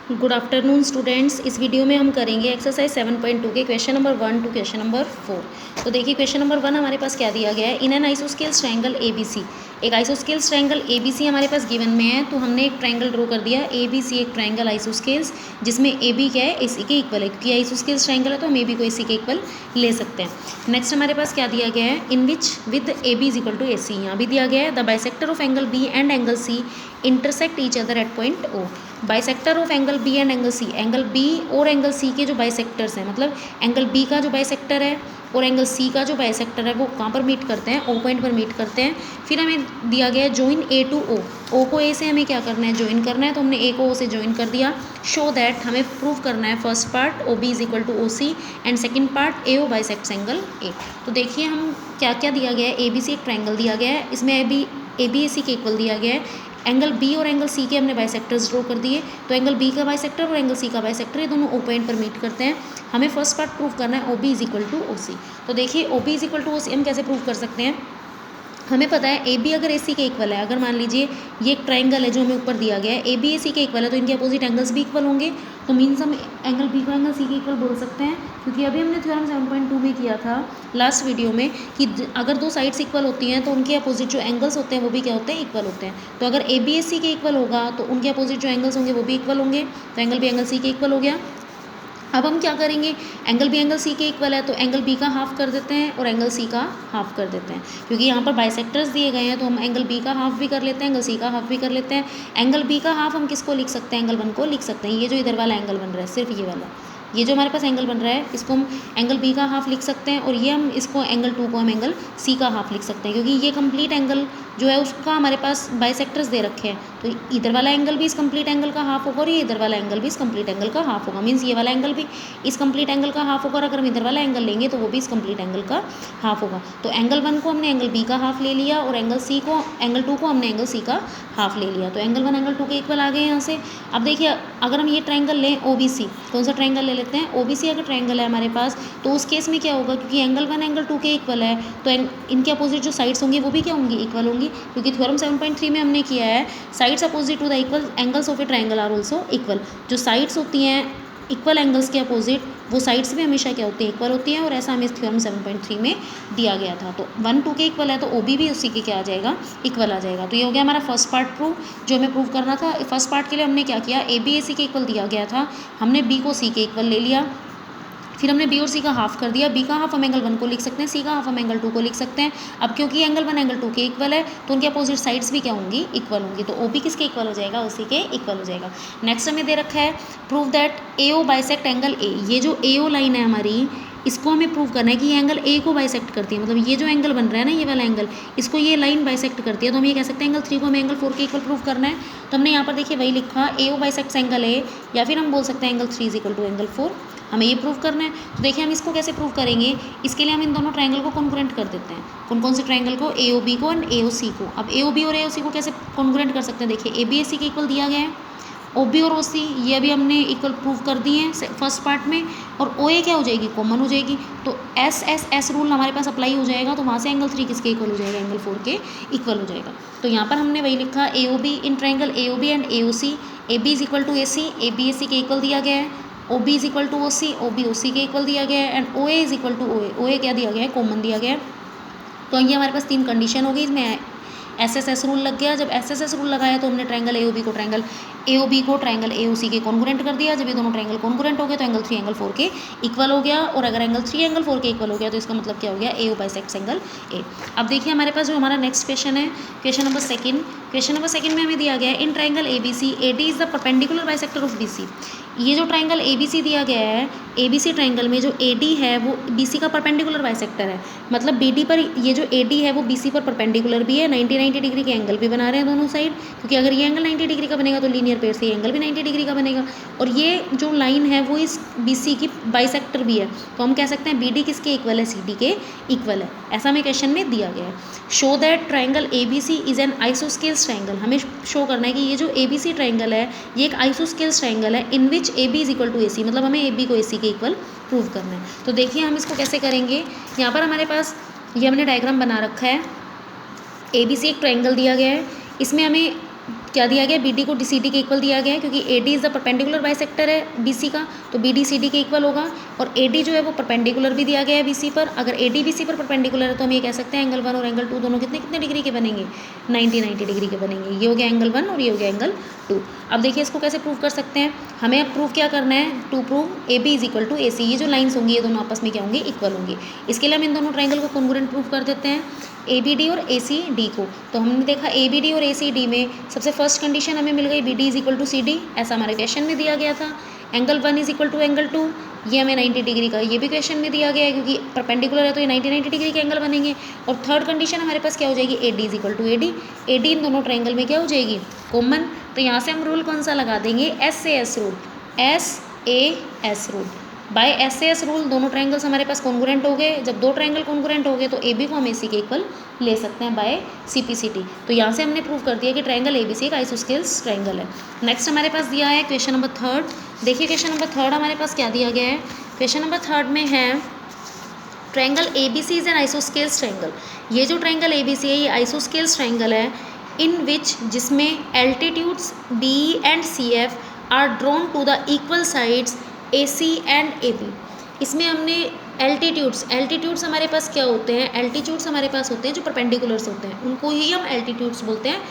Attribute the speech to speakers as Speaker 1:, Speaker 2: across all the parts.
Speaker 1: Good afternoon students. इस video में हम करेंगे एक्सरसाइज 7.2 के question number 1 to question number 4। तो देखिए क्वेश्चन नंबर 1 हमारे पास क्या दिया गया है। In an isosceles triangle ABC, एक आइसोस्केल्स ट्रायंगल ABC हमारे पास गिवन में है। तो हमने एक ट्रायंगल ड्रॉ कर दिया ABC, एक ट्रायंगल आइसोस्केल्स जिसमें AB क्या है, AC के इक्वल है, क्योंकि आइसोस्केल्स ट्रायंगल है तो हम AB को AC के इक्वल ले सकते हैं। नेक्स्ट हमारे पास क्या दिया गया है, in which with AB is equal to AC। यहाँ भी दिया गया है the bisector of angle B and angle C intersect each other at point O। Bisector of angle B and angle C, angle B और angle C के जो bisectors हैं, मतलब एंगल B का जो बाइसेक्टर है और एंगल C का जो बाइसेक्टर है वो कहाँ पर मीट करते हैं, O पॉइंट पर मीट करते हैं। फिर हमें दिया गया है join A to O, O को A से हमें क्या करना है, जॉइन करना है। तो हमने A को O से जॉइन कर दिया। शो दैट, हमें प्रूव करना है first part OB is equal to OC and second part AO bisects angle A। तो देखिए हम क्या क्या दिया गया है। ABC एक ट्रायंगल दिया गया है, इसमें AB AC के इक्वल दिया गया है। एंगल B और एंगल C के हमने बाइसेक्टर्स ड्रॉ कर दिए। तो एंगल B का बाइसेक्टर और एंगल C का बाइसेक्टर ये दोनों O पॉइंट पर मीट करते हैं। हमें फर्स्ट पार्ट प्रूव करना है OB is equal to OC। तो देखिए OB is equal to OC हम कैसे प्रूव कर सकते हैं। हमें पता है AB अगर AC के इक्वल है, अगर मान लीजिए ये एक ट्रायंगल है जो हमें ऊपर दिया गया है, AB AC के इक्वल है तो इनके अपोजिट एंगल्स भी इक्वल होंगे। तो मीन्स हम एंगल B को एंगल C के इक्वल बोल सकते हैं, क्योंकि अभी हमने थ्योरम 7.2 में किया था लास्ट वीडियो में कि अगर दो साइड्स इक्वल होती हैं तो उनके अपोजिट जो एंगल्स होते हैं वो भी क्या होते हैं, इक्वल होते हैं। तो अगर AB AC के इक्वल होगा तो उनके अपोजिट जो एंगल्स होंगे वो भी इक्वल होंगे। तो एंगल B एंगल C के इक्वल हो गया। अब हम क्या करेंगे, एंगल B एंगल C के इक्वल है तो एंगल B का हाफ कर देते हैं और एंगल C का हाफ कर देते हैं। क्योंकि यहाँ पर बाइसेक्टर्स दिए गए हैं तो हम एंगल B का हाफ भी कर लेते हैं, एंगल C का हाफ भी कर लेते हैं। एंगल B का हाफ हम किसको लिख सकते हैं, एंगल 1 को लिख सकते हैं। ये जो इधर वाला एंगल बन रहा है, सिर्फ ये वाला, ये जो हमारे पास एंगल बन रहा है इसको हम एंगल B का हाफ लिख सकते हैं। और ये हम इसको एंगल 2 को हम एंगल C का हाफ लिख सकते हैं, क्योंकि ये कंप्लीट एंगल जो है उसका हमारे पास बाइसेक्टर्स दे रखे हैं। तो इधर वाला एंगल भी इस कंप्लीट एंगल का हाफ होगा और ये इधर वाला एंगल भी इस कंप्लीट एंगल का हाफ होगा। मीन्स ये वाला एंगल भी इस कंप्लीट एंगल का हाफ होगा और अगर हम इधर वाला एंगल लेंगे तो वो भी इस कंप्लीट एंगल का हाफ होगा। तो एंगल 1 को हमने एंगल B का हाफ ले लिया और एंगल 2 को हमने एंगल C का हाफ ले लिया। तो एंगल 1 एंगल 2 के इक्वल आ गए यहाँ से। अब देखिए अगर हम ये ट्रायंगल लें OBC, कौन सा ट्रायंगल ले लेते हैं, OBC अगर ट्रायंगल है हमारे पास तो उस केस में क्या होगा, क्योंकि एंगल 1 एंगल 2 के इक्वल है तो इनके अपोजिट जो साइड्स होंगी वो भी क्या होंगी, इक्वल होंगी। क्योंकि थ्योरम 7.3 में हमने किया है sides opposite to the equal angles of a triangle are also equal. जो साइड्स होती हैं इक्वल एंगल्स के अपोजिट वो साइड्स भी हमेशा क्या होती हैं, इक्वल होती हैं। और ऐसा हमें थ्योरम 7.3 में दिया गया था। तो 1 2 के इक्वल है तो OB भी उसी के क्या आ जाएगा, इक्वल आ जाएगा। तो ये हो गया हमारा फर्स्ट पार्ट प्रूव, जो हमें प्रूव करना था। फर्स्ट पार्ट के लिए हमने क्या किया, AB AC के इक्वल दिया गया था, हमने B को C के इक्वल ले लिया। फिर हमने B और C का हाफ कर दिया। B का हाफ हम एंगल 1 को लिख सकते हैं, C का हाफ हम एंगल 2 को लिख सकते हैं। अब क्योंकि एंगल 1 एंगल 2 के इक्वल है तो उनके अपोजिट साइड्स भी क्या होंगी, इक्वल होंगी। तो OB किसके इक्वल हो जाएगा, उसी के इक्वल हो जाएगा। नेक्स्ट हमें दे रखा है prove that AO bisect angle A। ये जो AO लाइन है हमारी, इसको हमें प्रूव करना है कि ये एंगल A को बाइसेक्ट करती है। मतलब ये जो एंगल बन रहा है ना, ये वाला एंगल, इसको ये लाइन बाइसेक्ट करती है। तो हम ये कह सकते हैं एंगल 3 को हमें एंगल 4 के इक्वल प्रूव करना है। तो हमने यहाँ पर देखिए वही लिखा, AO बाइसेक्ट्स एंगल A, या फिर हम बोल सकते हैं angle 3 is equal to angle 4। हमें ये प्रूव करना है। तो देखिए हम इसको कैसे प्रूव करेंगे, इसके लिए हम इन दोनों ट्रायंगल को कॉन्ग्रुएंट कर देते हैं। कौन कौन से ट्रायंगल को, AOB को एंड AOC को। अब AOB और AOC को कैसे कॉन्ग्रुएंट कर सकते हैं, देखिए ABAC के इक्वल दिया गया है, OB और OC ये भी हमने इक्वल प्रूव कर दिए हैं फर्स्ट पार्ट में। और OA क्या हो जाएगी, कॉमन हो जाएगी। तो S रूल हमारे पास अप्लाई हो जाएगा। तो वहाँ से एंगल 3 किसके इक्वल हो जाएगा, एंगल 4 के इक्वल हो जाएगा। तो यहाँ पर हमने वही लिखा, AOB in triangle AOB and AOC, AB is equal to AC, ABAC के इक्वल दिया गया है। OB is equal to OC, OB OC के इक्वल दिया गया है। And OA is equal to OA, OA क्या दिया गया है, कॉमन दिया गया है। तो ये हमारे पास 3 कंडीशन हो गई। इसमें SSS रूल लग गया। जब SSS रूल लगाया तो हमने ट्रायंगल AOB को ट्रायंगल AOC के कॉन्ग्रुएंट कर दिया। जब ये दोनों ट्रायंगल कॉन्ग्रुएंट हो गए तो एंगल 3 एंगल 4 के इक्वल हो गया। और अगर एंगल 3 एंगल 4 के इक्वल हो गया तो इसका मतलब क्या हो गया, AO बाइसेक्ट्स एंगल A। अब देखिए हमारे पास जो हमारा नेक्स्ट क्वेश्चन है, क्वेश्चन नंबर सेकंड में हमें दिया गया है in triangle ABC AD is the perpendicular bisector of BC। ये जो ट्रायंगल ABC दिया गया है, ABC ट्रायंगल में जो AD है वो BC का परपेंडिकुलर बाइसेक्टर है। मतलब BD पर ये जो AD है वो BC पर परपेंडिकुलर भी है, 90 डिग्री के एंगल भी बना रहे हैं दोनों साइड। क्योंकि अगर ये एंगल 90 डिग्री का बनेगा तो लीनियर पेयर से ये एंगल भी 90 डिग्री का बनेगा। और ये जो लाइन है वो इस BC की बाइसेक्टर भी है। तो हम कह सकते हैं BD किसके इक्वल है, CD के इक्वल है। ऐसा हमें क्वेश्चन में दिया गया है। Show that triangle ABC is an isosceles triangle. हमें शो करना है कि ये जो ABC ट्रायंगल है ये एक आइसोस्केल्स ट्रायंगल है in which AB is equal to AC। मतलब हमें AB को AC के इक्वल प्रूव करना है। तो देखिए हम इसको कैसे करेंगे। यहाँ पर हमारे पास ये हमने डायग्राम बना रखा है। ABC एक ट्रायंगल दिया गया है, इसमें हमें क्या दिया गया, BD को DCD के इक्वल दिया गया है, क्योंकि AD is the perpendicular bisector है BC का, तो BD CD के इक्वल होगा। और AD जो है वो परपेंडिकुलर भी दिया गया है BC पर। अगर AD BC पर परपेंडिकुलर है तो हम ये कह सकते हैं एंगल 1 और एंगल 2 दोनों कितने कितने डिग्री के बनेंगे, 90 डिग्री के बनेंगे। ये हो गया एंगल 1 और ये हो गया एंगल 2। अब देखिए इसको कैसे प्रूव कर सकते हैं, हमें अब प्रूव क्या करना है, to prove AB is equal to AC। ये जो लाइन्स होंगी ये दोनों आपस में क्या होंगे, इक्वल होंगे। इसके लिए हम इन दोनों ट्रायंगल को कॉन्ग्रुएंट प्रूव कर देते हैं, ABD और ACD को। तो हमने देखा ABD और ACD में सबसे फर्स्ट कंडीशन हमें मिल गई, BD is equal to CD, ऐसा हमारे क्वेश्चन में दिया गया था। Angle 1 is equal to angle 2, ये हमें 90 डिग्री का ये भी क्वेश्चन में दिया गया है, क्योंकि परपेंडिकुलर है तो ये 90 डिग्री के एंगल बनेंगे। और थर्ड कंडीशन हमारे पास क्या हो जाएगी, AD is equal to AD। AD इन दोनों ट्रायंगल में क्या हो जाएगी, कॉमन। तो यहाँ से हम रूल कौन सा लगा देंगे, SAS rule, SAS rule. By SAS rule दोनों ट्रायंगल्स हमारे पास कॉन्ग्रुएंट हो गए। जब दो ट्रायंगल कॉन्ग्रुएंट हो गए तो AB को हम AC के इक्वल ले सकते हैं बाय CPCT। तो यहाँ से हमने प्रूव कर दिया कि ट्रायंगल ABC एक आइसोस्केल्स ट्रायंगल है। नेक्स्ट हमारे पास दिया है क्वेश्चन नंबर 3। देखिए क्वेश्चन नंबर 3 हमारे पास क्या दिया गया है, क्वेश्चन नंबर 3 में है triangle ABC is an isosceles triangle. ये जो ट्रायंगल ABC है ये आइसोस्केल्स ट्रायंगल है, इन विच जिसमें altitudes B and CF are drawn to the equal sides AC and AB। इसमें हमने एल्टीट्यूड्स हमारे पास क्या होते हैं, एल्टीट्यूड्स हमारे पास होते हैं जो परपेंडिकुलर्स होते हैं, उनको ही हम एल्टीट्यूड्स बोलते हैं।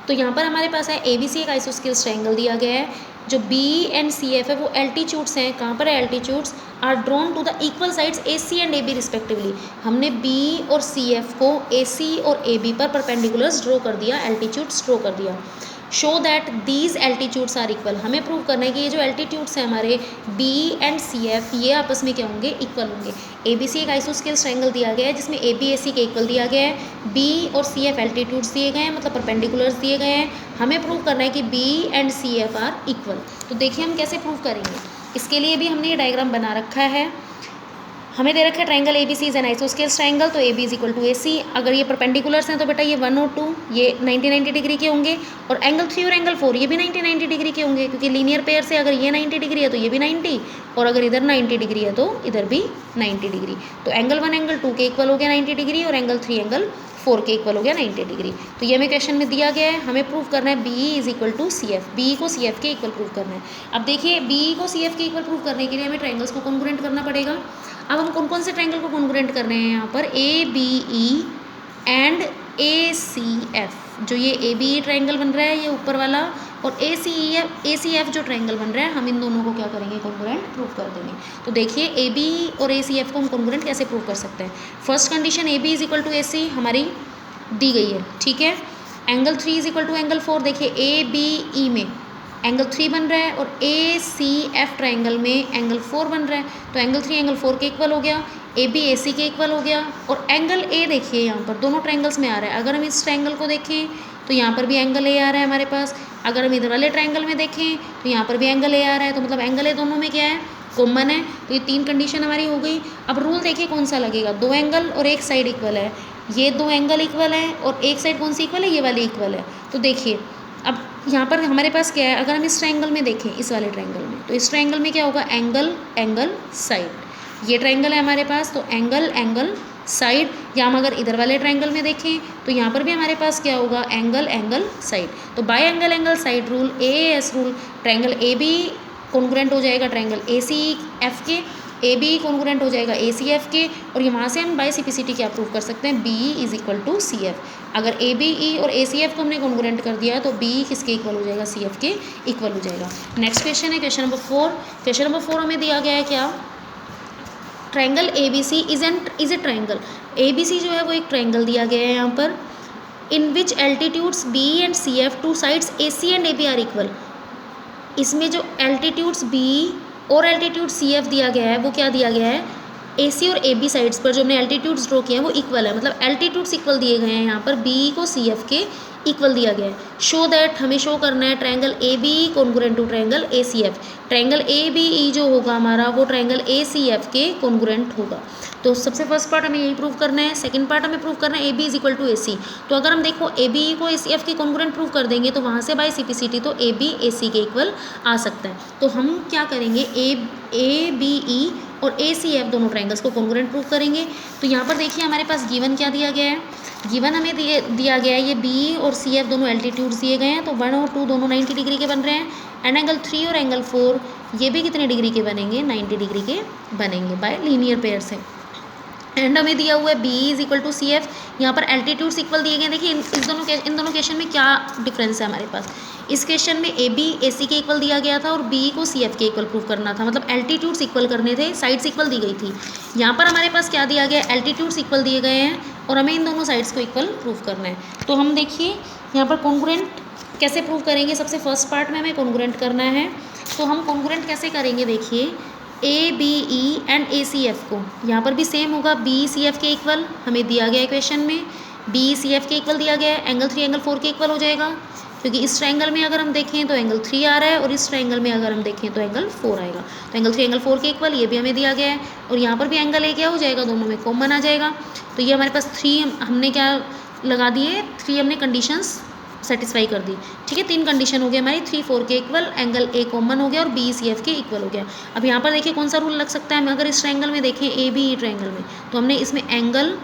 Speaker 1: तो यहाँ पर हमारे पास है ABC एक आइसोस्केल्स ट्रायंगल दिया गया है, जो B एंड CF है वो एल्टीट्यूड्स हैं। कहाँ पर है, altitudes are drawn to the equal sides AC and AB respectively. हमने B और CF को AC और AB पर परपेंडिकुलर्स ड्रॉ कर दिया, एल्टीट्यूड्स ड्रॉ कर दिया। Show that these altitudes are equal, हमें प्रूव करना है कि ये जो एल्टीट्यूड्स हैं हमारे B एंड CF ये आपस में क्या होंगे, इक्वल होंगे। ABC एक आइसोस्केल्स ट्रायंगल दिया गया है जिसमें AB AC के इक्वल दिया गया है, B और CF एल्टीट्यूड्स दिए गए हैं, मतलब परपेंडिकुलर्स दिए गए हैं। हमें प्रूव करना है कि B and CF are equal. तो देखिए हम कैसे प्रूव करेंगे, इसके लिए भी हमने ये डायग्राम बना रखा है। हमें दे रखा है triangle ABC is an isosceles triangle, तो AB is equal to AC। अगर ये परपेंडिकुलर्स हैं तो बेटा ये 1 और 2 ये 90 डिग्री के होंगे, और एंगल 3 और एंगल 4 ये भी 90 डिग्री के होंगे, क्योंकि लीनियर पेयर से अगर ये 90 डिग्री है तो ये भी 90, और अगर इधर 90 डिग्री है तो इधर भी 90 डिग्री। तो एंगल 1 एंगल 2 के इक्वल हो गया 90 डिग्री, और एंगल 3 एंगल 4 के इक्वल हो गया 90 डिग्री। तो ये हमें क्वेश्चन में दिया गया है, हमें प्रूव करना है B is equal to CF, B को CF के इक्वल प्रूव करना है। अब देखिए B को CF के इक्वल प्रूव करने के लिए हमें ट्रायंगल्स को कॉन्ग्रुएंट करना पड़ेगा। अब हम कौन कौन से ट्रायंगल को कॉन्ग्रुएंट कर रहे हैं यहाँ पर, ABE एंड ACF। जो ये ABE ट्रायंगल बन रहा है ये ऊपर वाला, और ACF जो ट्रायंगल बन रहा है, हम इन दोनों को क्या करेंगे, कॉन्ग्रुएंट प्रूव कर देंगे। तो देखिए ABE और ACF को हम कॉन्ग्रुएंट कैसे प्रूव कर सकते हैं। First condition AB is equal to AC हमारी दी गई है, ठीक है। Angle 3 is equal to angle 4, देखिए ABE में एंगल 3 बन रहा है और ACF ट्रायंगल में एंगल 4 बन रहा है, तो एंगल 3 एंगल 4 के इक्वल हो गया, AB AC के इक्वल हो गया। और एंगल A देखिए यहाँ पर दोनों ट्रायंगल्स में आ रहा है। अगर हम इस ट्रायंगल को देखें तो यहाँ पर भी एंगल A आ रहा है हमारे पास, अगर हम इधर वाले ट्रायंगल में देखें तो यहाँ पर भी एंगल A आ रहा है, तो मतलब एंगल A दोनों में क्या है, कॉमन है। तो ये 3 कंडीशन हमारी हो गई। अब रूल देखिए कौन सा लगेगा, 2 एंगल और एक साइड इक्वल है, ये 2 एंगल इक्वल है और एक साइड कौन सी इक्वल है, ये वाली इक्वल है। तो देखिए अब यहाँ पर हमारे पास क्या है, अगर हम इस ट्रायंगल में देखें, इस वाले ट्रायंगल में, तो इस ट्रायंगल में क्या होगा, एंगल एंगल साइड। ये ट्रायंगल है हमारे पास, तो एंगल एंगल साइड। या हम अगर इधर वाले ट्रायंगल में देखें तो यहाँ पर भी हमारे पास क्या होगा, एंगल एंगल साइड। तो bye angle angle side rule, AAS rule, triangle AB congruent हो जाएगा ट्रायंगल ACF के, AB कॉन्ग्रुएंट हो जाएगा ACF के, और यहाँ से हम बाय CPCT क्या प्रूव कर सकते हैं, BE is equal to CF। अगर ABE और ACF को हमने कॉन्ग्रुएंट कर दिया तो BE किसके इक्वल हो जाएगा, CF के इक्वल हो जाएगा। नेक्स्ट क्वेश्चन है क्वेश्चन नंबर 4। क्वेश्चन नंबर 4 हमें दिया गया है क्या, triangle ABC is a triangle. ABC जो है वो एक ट्रायंगल दिया गया है यहाँ पर, in which altitudes B and CF to sides AC and AB are equal. इसमें जो एल्टीट्यूड्स B और एल्टीट्यूड CF दिया गया है वो क्या दिया गया है, AC और AB साइड्स पर जो हमने एल्टीट्यूड्स ड्रॉ किए हैं वो इक्वल है, मतलब एल्टीट्यूड्स इक्वल दिए गए हैं यहाँ पर, B को CF के इक्वल दिया गया है। शो दैट, हमें शो करना है triangle ABE congruent to triangle ACF। Triangle ABE जो होगा हमारा वो ट्रायंगल ACF के कॉन्ग्रुएंट होगा। तो सबसे फर्स्ट पार्ट हमें यही प्रूव करना है। सेकंड पार्ट हमें प्रूव करना है AB is equal to AC। तो अगर हम देखो ABE को ACF के कॉन्ग्रुएंट प्रूव कर देंगे तो वहाँ से बाय CPCT तो AB AC के इक्वल आ सकता है। तो हम क्या करेंगे, ABE और ACF दोनों ट्रायंगल्स को कॉन्ग्रुएंट प्रूव करेंगे। तो यहाँ पर देखिए हमारे पास गिवन क्या दिया गया है, गिवन हमें दिया गया है ये B और CF दोनों एल्टीट्यूड्स दिए गए हैं, तो 1 और 2 दोनों 90 डिग्री के बन रहे हैं, एंड एंगल 3 और एंगल 4 ये भी कितने डिग्री के बनेंगे, 90 डिग्री के बनेंगे बाय लीनियर पेयर से। एंड हमें दिया हुआ है B is equal to CF, यहाँ पर एल्टीट्यूड्स इक्वल दिए गए। देखिए इन दोनों क्वेश्चन में क्या डिफरेंस है हमारे पास, इस क्वेश्चन में AB AC के इक्वल दिया गया था और B को CF के इक्वल प्रूव करना था, मतलब एल्टीट्यूड्स इक्वल करने थे, साइड्स इक्वल दी गई थी। यहाँ पर हमारे पास क्या दिया गया, एल्टीट्यूड्स इक्वल दिए गए हैं और हमें इन दोनों साइड्स को इक्वल प्रूव करना है। तो हम देखिए यहाँ पर कॉन्ग्रुएंट कैसे प्रूव करेंगे, सबसे फर्स्ट पार्ट में हमें कॉन्ग्रुएंट करना है। तो हम कॉन्ग्रुएंट कैसे करेंगे, देखिए ABE एंड ACF को यहाँ पर भी सेम होगा, BCF के इक्वल हमें दिया गया है क्वेश्चन में, BCF के इक्वल दिया गया है, एंगल 3 एंगल 4 के इक्वल हो जाएगा, क्योंकि इस ट्रायंगल में अगर हम देखें तो एंगल 3 आ रहा है और इस ट्रायंगल में अगर हम देखें तो एंगल 4 आएगा। तो एंगल 3 एंगल 4 के इक्वल ये भी हमें दिया गया है और यहाँ पर भी एंगल क्या हो जाएगा, दोनों में कॉमन आ जाएगा। तो ये हमारे पास 3 हमने क्या लगा दिए, 3 हमने कंडीशंस सेटिस्फाई कर दी, ठीक है। 3 कंडीशन हो गई हमारी, 3 4 के इक्वल, एंगल A कॉमन हो गया और BCF के इक्वल हो गया। अब यहाँ पर देखिए कौन सा रूल लग सकता है, हम अगर इस ट्रायंगल में देखें ABE ट्रायंगल में, तो हमने इसमें एंगल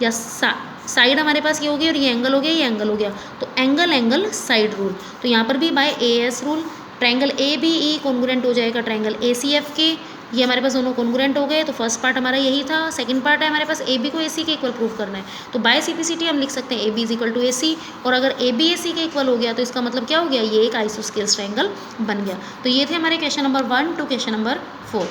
Speaker 1: या साइड हमारे पास ये हो गई और ये एंगल हो गया, ये एंगल हो गया, तो एंगल साइड रूल। तो यहाँ पर भी by AS rule triangle ABE congruent हो जाएगा ट्रायंगल ACF के, ये हमारे पास दोनों कॉन्ग्रुएंट हो गए। तो फर्स्ट पार्ट हमारा यही था। सेकंड पार्ट है हमारे पास AB को AC के इक्वल प्रूव करना है, तो बाय CPCT हम लिख सकते हैं AB is equal to AC, और अगर AB AC के इक्वल हो गया तो इसका मतलब क्या हो गया, ये एक आइसोस्केल्स ट्रायंगल बन गया। तो ये थे हमारे question number 1 to question number 4।